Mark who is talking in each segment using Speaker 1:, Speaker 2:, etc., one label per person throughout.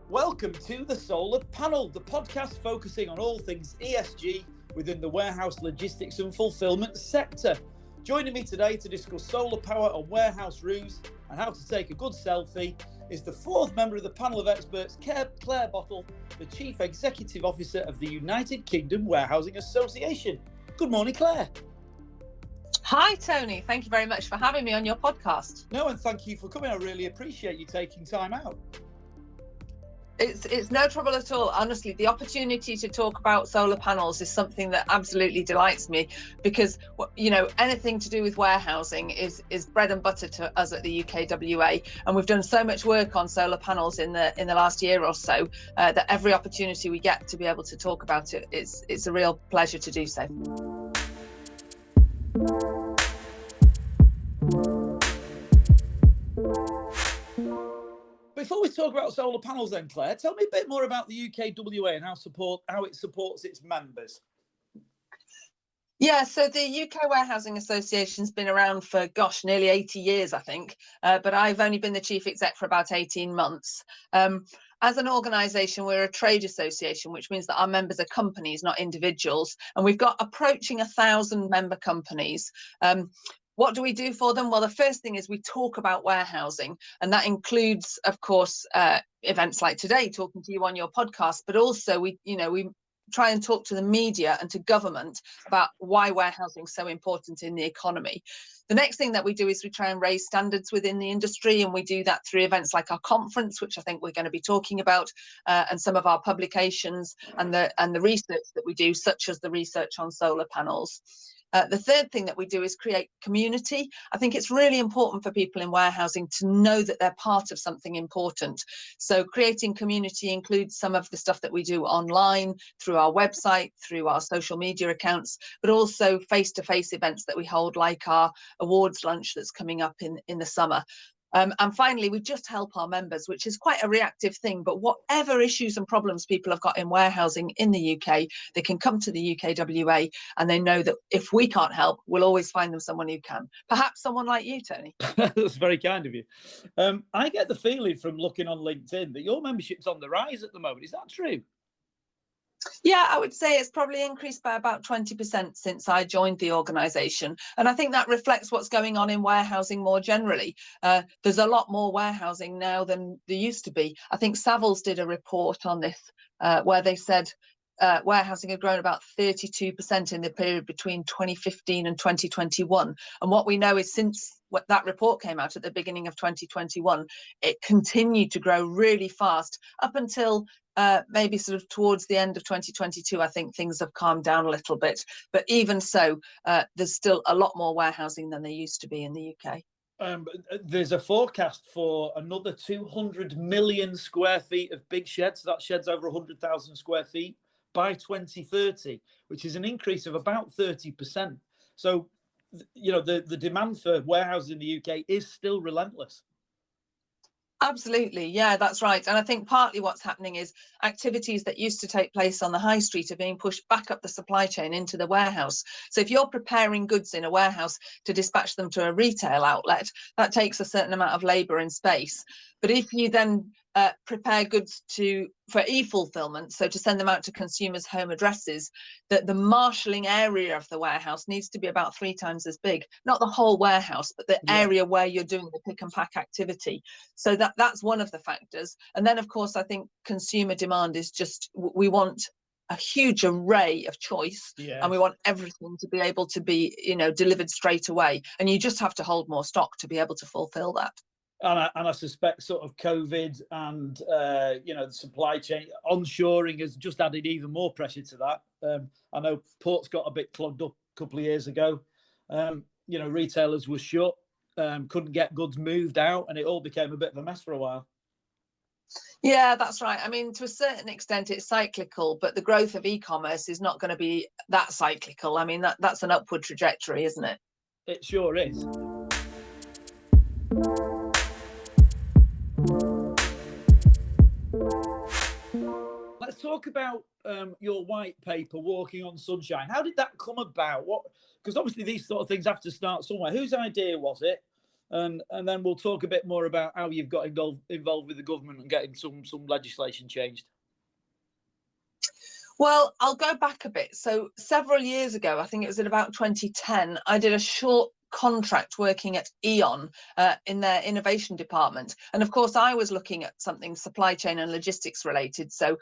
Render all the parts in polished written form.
Speaker 1: Welcome to the Solar Panel, the podcast focusing on all things ESG within the warehouse logistics and fulfillment sector. Joining me today to discuss solar power on warehouse roofs and how to take a good selfie is the fourth member of the panel of experts, Clare Bottle, the Chief Executive Officer of the United Kingdom Warehousing Association. Good morning, Clare.
Speaker 2: Hi, Tony. Thank you very much for having me on your podcast.
Speaker 1: No, and thank you for coming. I really appreciate you taking time out.
Speaker 2: It's no trouble at all. Honestly, the opportunity to talk about solar panels is something that absolutely delights me because, you know, anything to do with warehousing is bread and butter to us at the UKWA. And we've done so much work on solar panels in the last year or so that every opportunity we get to be able to talk about it, it's a real pleasure to do so.
Speaker 1: Before we talk about solar panels then, Clare, tell me a bit more about the UKWA and how it supports its members.
Speaker 2: Yeah, so the UK Warehousing Association's been around for, nearly 80 years, I think, but I've only been the chief exec for about 18 months. As an organisation, we're a trade association, which means that our members are companies, not individuals, and we've got approaching 1,000 member companies. What do we do for them? Well, the first thing is we talk about warehousing, and that includes, of course, events like today, talking to you on your podcast, but also we try and talk to the media and to government about why warehousing is so important in the economy. The next thing that we do is we try and raise standards within the industry, and we do that through events like our conference, which I think we're going to be talking about, and some of our publications and the research that we do, such as the research on solar panels. The third thing that we do is create community. I think it's really important for people in warehousing to know that they're part of something important. So creating community includes some of the stuff that we do online, through our website, through our social media accounts, but also face-to-face events that we hold, like our awards lunch that's coming up in the summer. And finally, we just help our members, which is quite a reactive thing. But whatever issues and problems people have got in warehousing in the UK, they can come to the UKWA and they know that if we can't help, we'll always find them someone who can. Perhaps someone like you, Tony.
Speaker 1: That's very kind of you. I get the feeling from looking on LinkedIn that your membership's on the rise at the moment. Is that true?
Speaker 2: Yeah, I would say it's probably increased by about 20% since I joined the organisation. And I think that reflects what's going on in warehousing more generally. There's a lot more warehousing now than there used to be. I think Savills did a report on this where they said warehousing had grown about 32% in the period between 2015 and 2021. And what we know is since that report came out at the beginning of 2021, it continued to grow really fast up until maybe sort of towards the end of 2022. I think things have calmed down a little bit. But even so, there's still a lot more warehousing than there used to be in the UK.
Speaker 1: There's a forecast for another 200 million square feet of big sheds. That sheds over 100,000 square feet by 2030, which is an increase of about 30%. So, you know, the demand for warehouses in the UK is still relentless.
Speaker 2: Absolutely. Yeah, that's right. And I think partly what's happening is activities that used to take place on the high street are being pushed back up the supply chain into the warehouse. So if you're preparing goods in a warehouse to dispatch them to a retail outlet, that takes a certain amount of labour and space. But if you then prepare goods for e-fulfillment, so to send them out to consumers' home addresses, that the marshalling area of the warehouse needs to be about 3 times as big. Not the whole warehouse, but the area where you're doing the pick and pack activity. So that's one of the factors. And then, of course, I think consumer demand is just, we want a huge array of choice, and we want everything to be able to be, delivered straight away. And you just have to hold more stock to be able to fulfill that.
Speaker 1: And I suspect sort of COVID and, the supply chain onshoring has just added even more pressure to that. I know ports got a bit clogged up a couple of years ago. Retailers were shut, couldn't get goods moved out, and it all became a bit of a mess for a while.
Speaker 2: Yeah, that's right. I mean, to a certain extent, it's cyclical, but the growth of e-commerce is not going to be that cyclical. I mean, that's an upward trajectory, isn't it?
Speaker 1: It sure is. let's talk about your white paper, Walking on Sunshine. How did that come about? Because obviously these sort of things have to start somewhere. Whose idea was it? And then we'll talk a bit more about how you've got involved with the government and getting some legislation changed.
Speaker 2: Well, I'll go back a bit. So several years ago, I think it was in about 2010, I did a short contract working at E.ON in their innovation department. And of course, I was looking at something supply chain and logistics related. So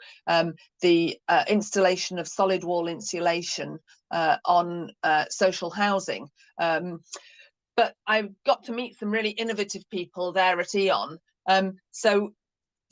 Speaker 2: the installation of solid wall insulation on social housing. But I got to meet some really innovative people there at E.ON. So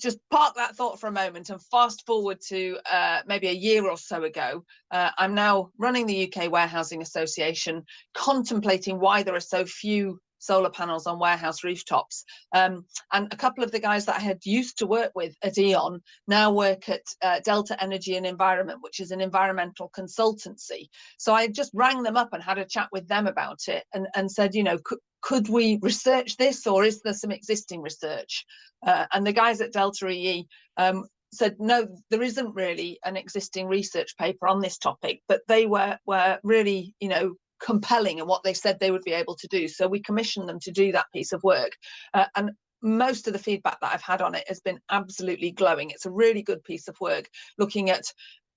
Speaker 2: just park that thought for a moment and fast forward to maybe a year or so ago. I'm now running the UK Warehousing Association, contemplating why there are so few solar panels on warehouse rooftops. And a couple of the guys that I had used to work with at E.ON now work at Delta Energy and Environment, which is an environmental consultancy. So I just rang them up and had a chat with them about it and said, you know, could we research this, or is there some existing research? And the guys at Delta EE said, no, there isn't really an existing research paper on this topic, but they were really, you know, compelling in what they said they would be able to do. So we commissioned them to do that piece of work. And most of the feedback that I've had on it has been absolutely glowing. It's a really good piece of work looking at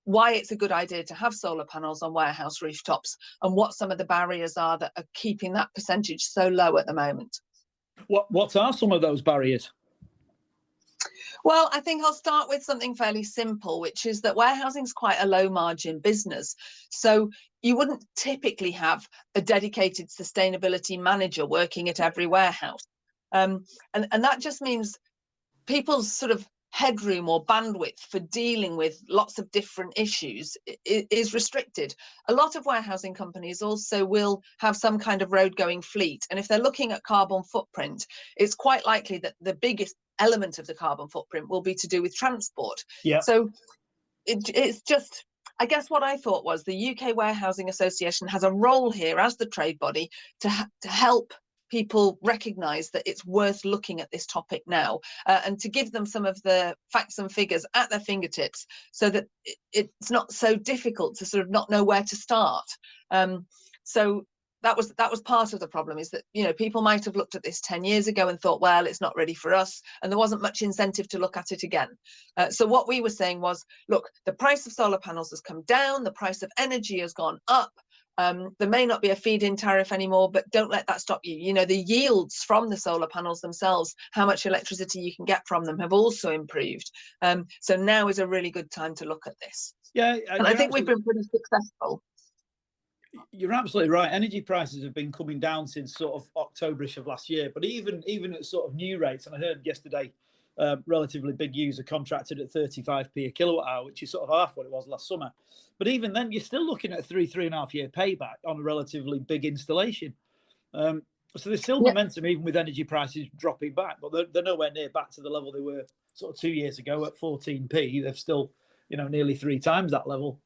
Speaker 2: why it's a good idea to have solar panels on warehouse rooftops and what some of the barriers are that are keeping that percentage so low at the moment.
Speaker 1: What are some of those barriers?
Speaker 2: Well, I think I'll start with something fairly simple, which is that warehousing is quite a low margin business. So you wouldn't typically have a dedicated sustainability manager working at every warehouse. And that just means people's sort of headroom or bandwidth for dealing with lots of different issues is restricted. A lot of warehousing companies also will have some kind of road going fleet. And if they're looking at carbon footprint, it's quite likely that the biggest element of the carbon footprint will be to do with transport.
Speaker 1: Yeah.
Speaker 2: So it's just, I guess what I thought was the UK Warehousing Association has a role here as the trade body to help people recognise that it's worth looking at this topic now and to give them some of the facts and figures at their fingertips so that it's not so difficult to sort of not know where to start. So that was part of the problem, is that, you know, people might have looked at this 10 years ago and thought, well, it's not ready for us, and there wasn't much incentive to look at it again. So what we were saying was, look, the price of solar panels has come down, the price of energy has gone up. There may not be a feed-in tariff anymore, but don't let that stop you. You know, the yields from the solar panels themselves, how much electricity you can get from them, have also improved. So now is a really good time to look at this. Yeah, and I think we've been pretty successful.
Speaker 1: You're absolutely right. Energy prices have been coming down since sort of October-ish of last year, but even at sort of new rates, and I heard yesterday, relatively big user contracted at 35p a kilowatt hour, which is sort of half what it was last summer. But even then, you're still looking at a 3.5 year payback on a relatively big installation. So there's still momentum, even with energy prices dropping back, but they're nowhere near back to the level they were sort of 2 years ago at 14p. They're still, you know, nearly 3 times that level.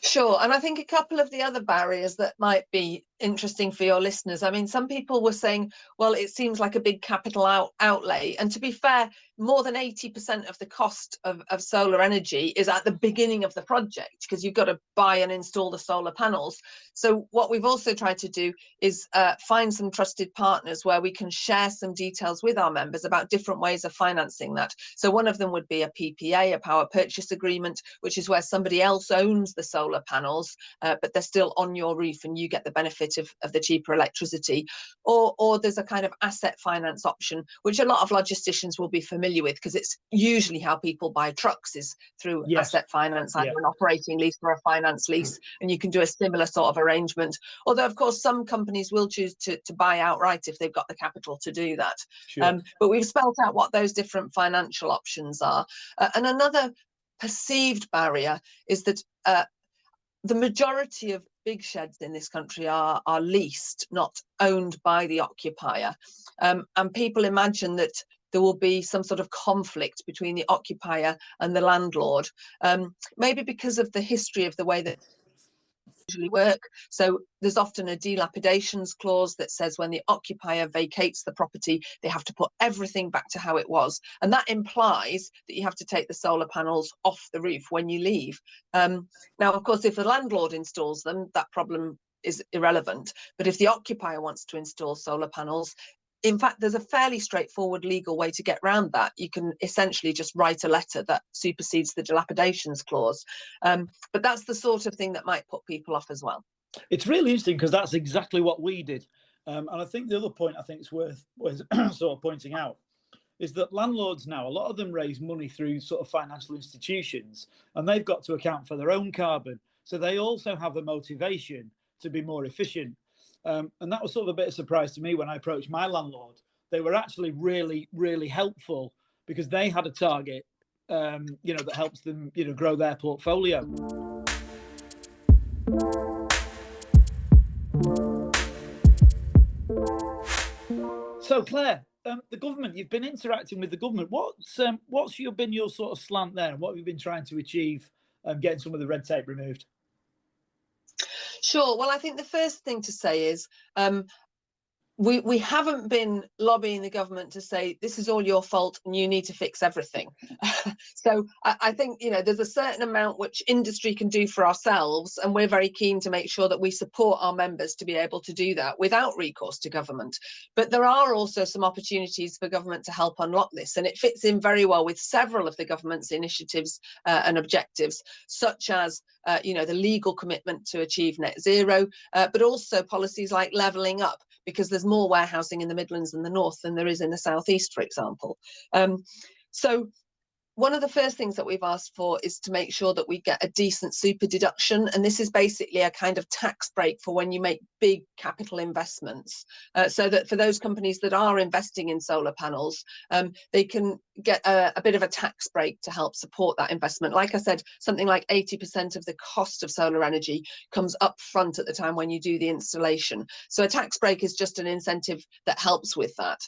Speaker 2: Sure. And I think a couple of the other barriers that might be interesting for your listeners. I mean, some people were saying, well, it seems like a big capital outlay. And to be fair, more than 80% of the cost of solar energy is at the beginning of the project, because you've got to buy and install the solar panels. So what we've also tried to do is find some trusted partners where we can share some details with our members about different ways of financing that. So one of them would be a PPA, a power purchase agreement, which is where somebody else owns the solar panels, but they're still on your roof and you get the benefit of the cheaper electricity. Or there's a kind of asset finance option, which a lot of logisticians will be familiar with, because it's usually how people buy trucks, is through asset finance, either an operating lease or a finance lease, and you can do a similar sort of arrangement. Although, of course, some companies will choose to buy outright if they've got the capital to do that. Sure. But we've spelled out what those different financial options are. And another perceived barrier is that the majority of big sheds in this country are leased, not owned by the occupier. And people imagine that there will be some sort of conflict between the occupier and the landlord, maybe because of the history of the way that usually work. So there's often a dilapidations clause that says when the occupier vacates the property, they have to put everything back to how it was. And that implies that you have to take the solar panels off the roof when you leave. Now, of course, if the landlord installs them, that problem is irrelevant. But if the occupier wants to install solar panels, in fact, there's a fairly straightforward legal way to get around that. You can essentially just write a letter that supersedes the dilapidations clause. But that's the sort of thing that might put people off as well.
Speaker 1: It's really interesting because that's exactly what we did. And I think the other point I think is worth sort of pointing out is that landlords now, a lot of them raise money through sort of financial institutions, and they've got to account for their own carbon. So they also have the motivation to be more efficient. And that was sort of a bit of a surprise to me when I approached my landlord. They were actually really, really helpful because they had a target, that helps them, grow their portfolio. So, Claire, the government, you've been interacting with the government. What's been your sort of slant there, and what have you been trying to achieve getting some of the red tape removed?
Speaker 2: Sure. Well, I think the first thing to say is we haven't been lobbying the government to say this is all your fault and you need to fix everything. So I think, there's a certain amount which industry can do for ourselves, and we're very keen to make sure that we support our members to be able to do that without recourse to government. But there are also some opportunities for government to help unlock this, and it fits in very well with several of the government's initiatives and objectives, such as the legal commitment to achieve net zero, but also policies like levelling up, because there's more warehousing in the Midlands and the North than there is in the South East, for example. So one of the first things that we've asked for is to make sure that we get a decent super deduction. And this is basically a kind of tax break for when you make big capital investments, so that for those companies that are investing in solar panels, they can get a bit of a tax break to help support that investment. Like I said, something like 80% of the cost of solar energy comes up front at the time when you do the installation. So a tax break is just an incentive that helps with that.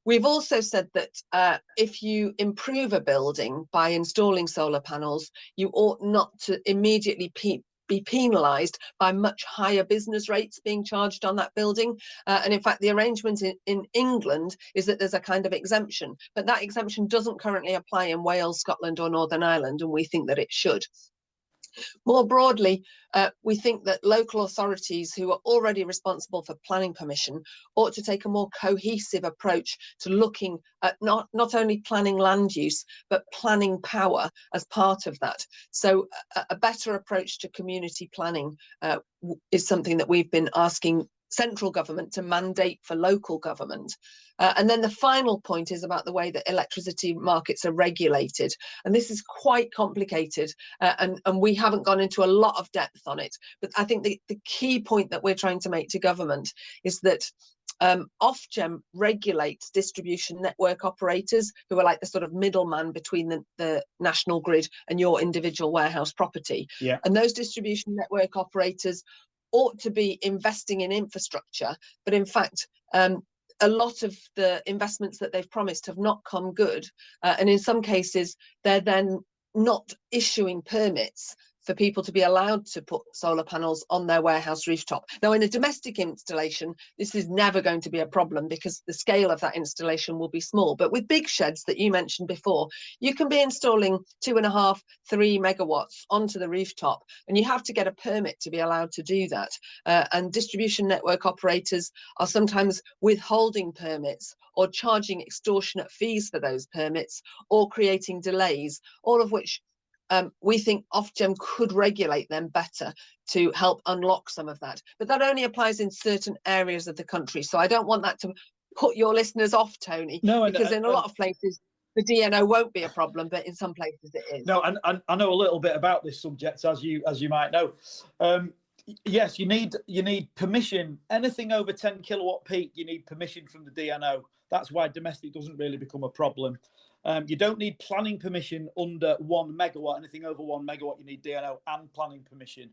Speaker 2: We've also said that if you improve a building by installing solar panels, you ought not to immediately be penalised by much higher business rates being charged on that building. And in fact, the arrangement in England is that there's a kind of exemption, but that exemption doesn't currently apply in Wales, Scotland or Northern Ireland, and we think that it should. More broadly, we think that local authorities who are already responsible for planning permission ought to take a more cohesive approach to looking at not only planning land use, but planning power as part of that. So a better approach to community planning is something that we've been asking central government to mandate for local government. And then the final point is about the way that electricity markets are regulated. And this is quite complicated, and we haven't gone into a lot of depth on it. But I think the key point that we're trying to make to government is that Ofgem regulates distribution network operators, who are like the sort of middleman between the national grid and your individual warehouse property.
Speaker 1: Yeah.
Speaker 2: And those distribution network operators ought to be investing in infrastructure, but in fact, a lot of the investments that they've promised have not come good, and in some cases, they're then not issuing permits for people to be allowed to put solar panels on their warehouse rooftop. Now, in a domestic installation, this is never going to be a problem because the scale of that installation will be small. But with big sheds that you mentioned before, you can be installing 2.5, 3 megawatts onto the rooftop, and you have to get a permit to be allowed to do that. And distribution network operators are sometimes withholding permits or charging extortionate fees for those permits or creating delays, all of which we think Ofgem could regulate them better to help unlock some of that. But that only applies in certain areas of the country. So I don't want that to put your listeners off, Tony, because in a lot of places, the DNO won't be a problem, but in some places it is.
Speaker 1: No, and I know a little bit about this subject, as you might know. Yes, you need permission. Anything over 10 kilowatt peak, you need permission from the DNO. That's why domestic doesn't really become a problem. You don't need planning permission under 1 megawatt. Anything over 1 megawatt, you need DNO and planning permission.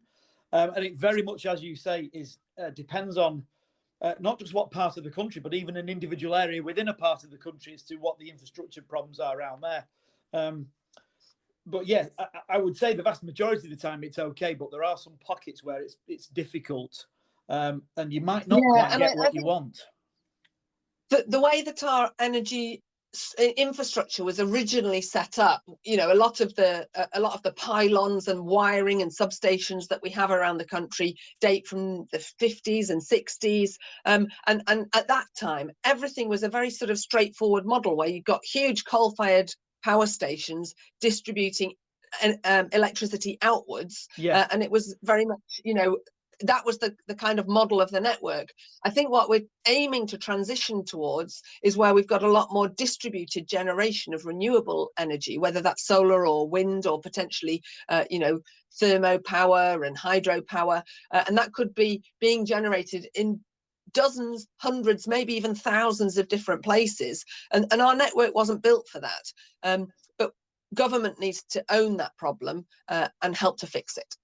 Speaker 1: And it very much, as you say, depends on not just what part of the country, but even an individual area within a part of the country as to what the infrastructure problems are around there. but yeah, I would say the vast majority of the time it's okay, but there are some pockets where it's difficult, and you might not quite get what you want.
Speaker 2: The way that our energy infrastructure was originally set up, you know, a lot of the pylons and wiring and substations that we have around the country date from the 50s and 60s, and at that time everything was a very sort of straightforward model where you got huge coal-fired power stations distributing electricity outwards.
Speaker 1: Yes.
Speaker 2: And it was very much, you know, that was the kind of model of the network. I think what we're aiming to transition towards is where we've got a lot more distributed generation of renewable energy, whether that's solar or wind or potentially, you know, thermo power and hydro power. And that could be being generated in dozens, hundreds, maybe even thousands of different places. And our network wasn't built for that. But government needs to own that problem and help to fix it.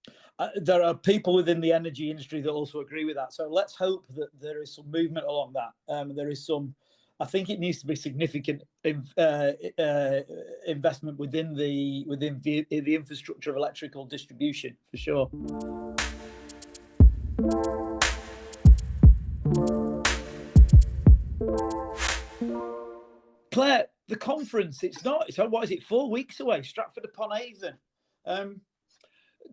Speaker 1: There are people within the energy industry that also agree with that. So let's hope that there is some movement along that. There is some, I think it needs to be significant investment within the infrastructure of electrical distribution, for sure. Claire, the conference, it's what is it, 4 weeks away, Stratford upon Avon.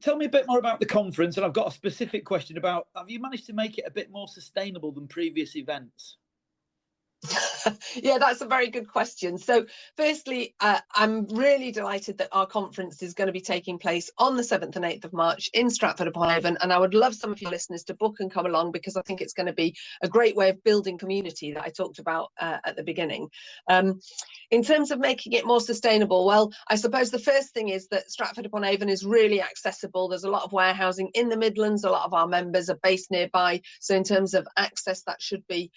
Speaker 1: Tell me a bit more about the conference, and I've got a specific question about, have you managed to make it a bit more sustainable than previous events?
Speaker 2: Yeah, that's a very good question. So firstly, I'm really delighted that our conference is going to be taking place on the 7th and 8th of March in Stratford upon Avon, and I would love some of your listeners to book and come along, because I think it's going to be a great way of building community that I talked about at the beginning. In terms of making it more sustainable, well, I suppose the first thing is that Stratford upon Avon is really accessible. There's a lot of warehousing in the Midlands. A lot of our members are based nearby. So in terms of access, that should be,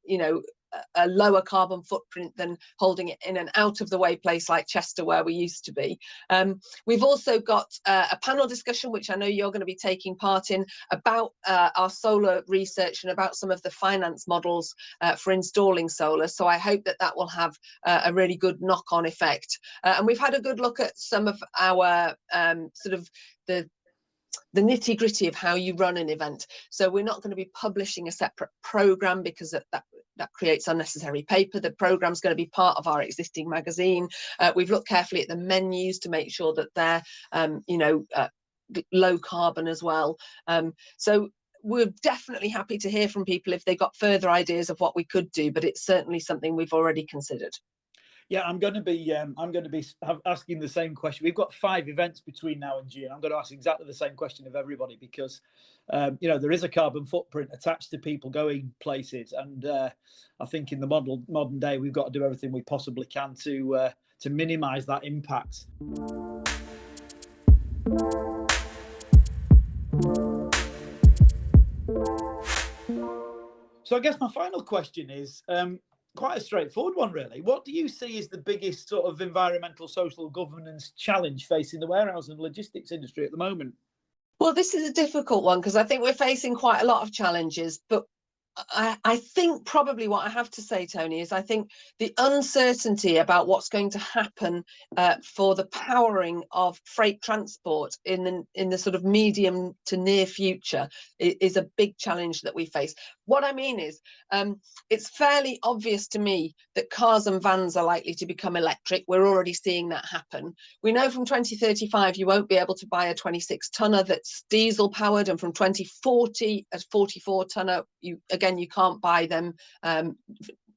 Speaker 2: you know, a lower carbon footprint than holding it in an out of the way place like Chester, where we used to be. We've also got a panel discussion, which I know you're going to be taking part in, about our solar research and about some of the finance models for installing solar. So I hope that that will have a really good knock-on effect. And we've had a good look at some of our sort of the nitty-gritty of how you run an event. So we're not going to be publishing a separate program, because that creates unnecessary paper. The program's going to be part of our existing magazine. We've looked carefully at the menus to make sure that they're you know, low carbon as well. So we're definitely happy to hear from people if they got further ideas of what we could do, but it's certainly something we've already considered.
Speaker 1: Yeah, I'm going to be asking the same question. We've got 5 events between now and June. I'm going to ask exactly the same question of everybody, because you know, there is a carbon footprint attached to people going places, and I think in the modern day we've got to do everything we possibly can to minimise that impact. So I guess my final question is quite a straightforward one, really. What do you see as the biggest sort of environmental, social, governance challenge facing the warehouse and logistics industry at the moment?
Speaker 2: Well, this is a difficult one, because I think we're facing quite a lot of challenges, but I think probably what I have to say, Tony, is I think the uncertainty about what's going to happen for the powering of freight transport in the sort of medium to near future is a big challenge that we face. What I mean is, it's fairly obvious to me that cars and vans are likely to become electric. We're already seeing that happen. We know from 2035 you won't be able to buy a 26-tonner that's diesel powered, and from 2040 a 44-tonner, you can't buy them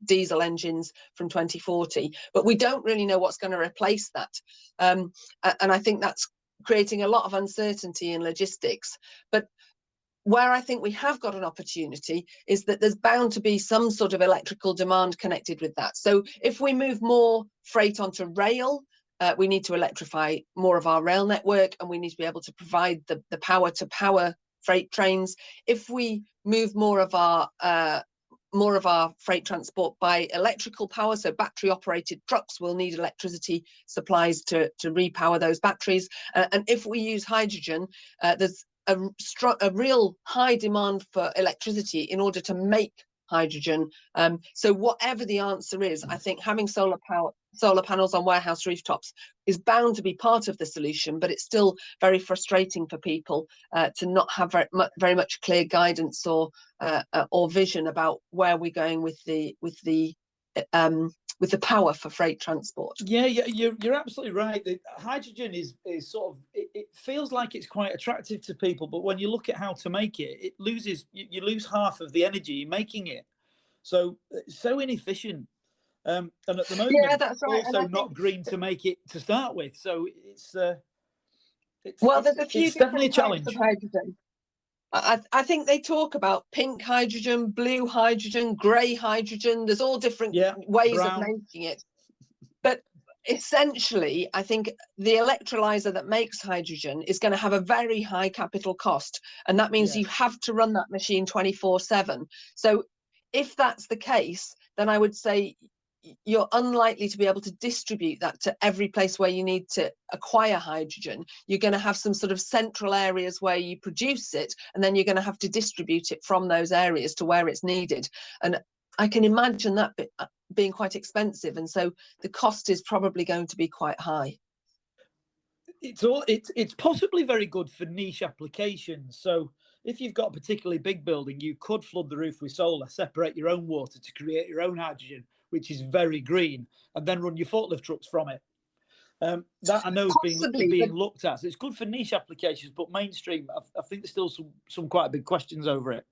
Speaker 2: diesel engines from 2040. But we don't really know what's going to replace that, and I think that's creating a lot of uncertainty in logistics. But where I think we have got an opportunity is that there's bound to be some sort of electrical demand connected with that. So if we move more freight onto rail, we need to electrify more of our rail network, and we need to be able to provide the power to power freight trains. If we move more of our freight transport by electrical power, so battery operated trucks will need electricity supplies to repower those batteries. And if we use hydrogen, there's a real high demand for electricity in order to make hydrogen. So whatever the answer is, I think having solar panels on warehouse rooftops is bound to be part of the solution, but it's still very frustrating for people to not have very much clear guidance or vision about where we're going with the power for freight transport.
Speaker 1: Yeah, you're absolutely right. The hydrogen is sort of, it feels like it's quite attractive to people, but when you look at how to make it, you lose half of the energy you're making it. So it's so inefficient. And at the moment,
Speaker 2: yeah, that's right.
Speaker 1: also not green to make it to start with. So it's
Speaker 2: there's a few
Speaker 1: definitely a
Speaker 2: different
Speaker 1: challenge.
Speaker 2: types of hydrogen. I think they talk about pink hydrogen, blue hydrogen, grey hydrogen. There's all different ways of making it. But essentially, I think the electrolyzer that makes hydrogen is going to have a very high capital cost. And that means you have to run that machine 24/7. So if that's the case, then I would say you're unlikely to be able to distribute that to every place where you need to acquire hydrogen. You're going to have some sort of central areas where you produce it, and then you're going to have to distribute it from those areas to where it's needed. And I can imagine that being quite expensive, and so the cost is probably going to be quite high.
Speaker 1: It's possibly very good for niche applications. So if you've got a particularly big building, you could flood the roof with solar, separate your own water to create your own hydrogen, which is very green, and then run your forklift trucks from it. That I know is being looked at. So it's good for niche applications, but mainstream, I think there's still some quite big questions over it.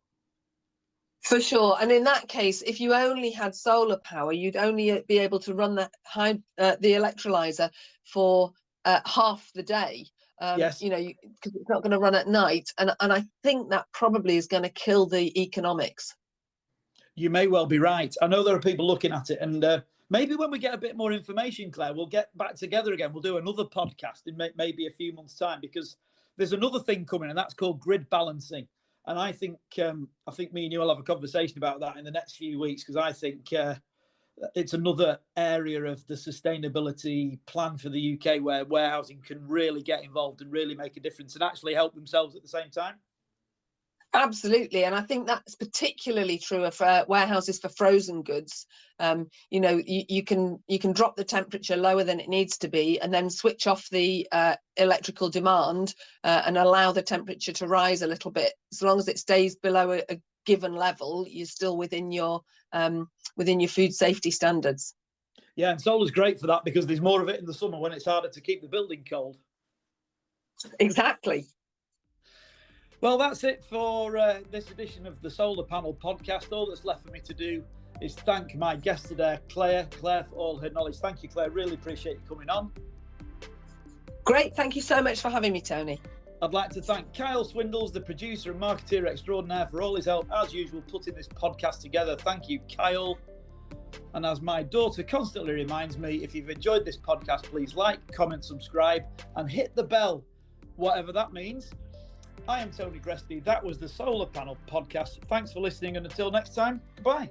Speaker 2: For sure. And in that case, if you only had solar power, you'd only be able to run the electrolyzer for half the day.
Speaker 1: Yes.
Speaker 2: Because it's not going to run at night. And I think that probably is going to kill the economics.
Speaker 1: You may well be right. I know there are people looking at it, and maybe when we get a bit more information, Claire, we'll get back together again. We'll do another podcast in maybe a few months' time, because there's another thing coming, and that's called grid balancing. And I think me and you will have a conversation about that in the next few weeks, because I think it's another area of the sustainability plan for the UK where warehousing can really get involved and really make a difference and actually help themselves at the same time.
Speaker 2: Absolutely, and I think that's particularly true of warehouses for frozen goods. You can drop the temperature lower than it needs to be, and then switch off the electrical demand and allow the temperature to rise a little bit. As long as it stays below a given level, you're still within your food safety standards.
Speaker 1: Yeah, and solar's great for that, because there's more of it in the summer when it's harder to keep the building cold.
Speaker 2: Exactly.
Speaker 1: Well, that's it for this edition of the Solar Panel podcast. All that's left for me to do is thank my guest today, Clare, for all her knowledge. Thank you, Clare. Really appreciate you coming on.
Speaker 2: Great. Thank you so much for having me, Tony.
Speaker 1: I'd like to thank Kyle Swindells, the producer and marketeer extraordinaire, for all his help, as usual, putting this podcast together. Thank you, Kyle. And as my daughter constantly reminds me, if you've enjoyed this podcast, please like, comment, subscribe, and hit the bell, whatever that means. I am Tony Gresty. That was the Solar Panel podcast. Thanks for listening, and until next time, goodbye.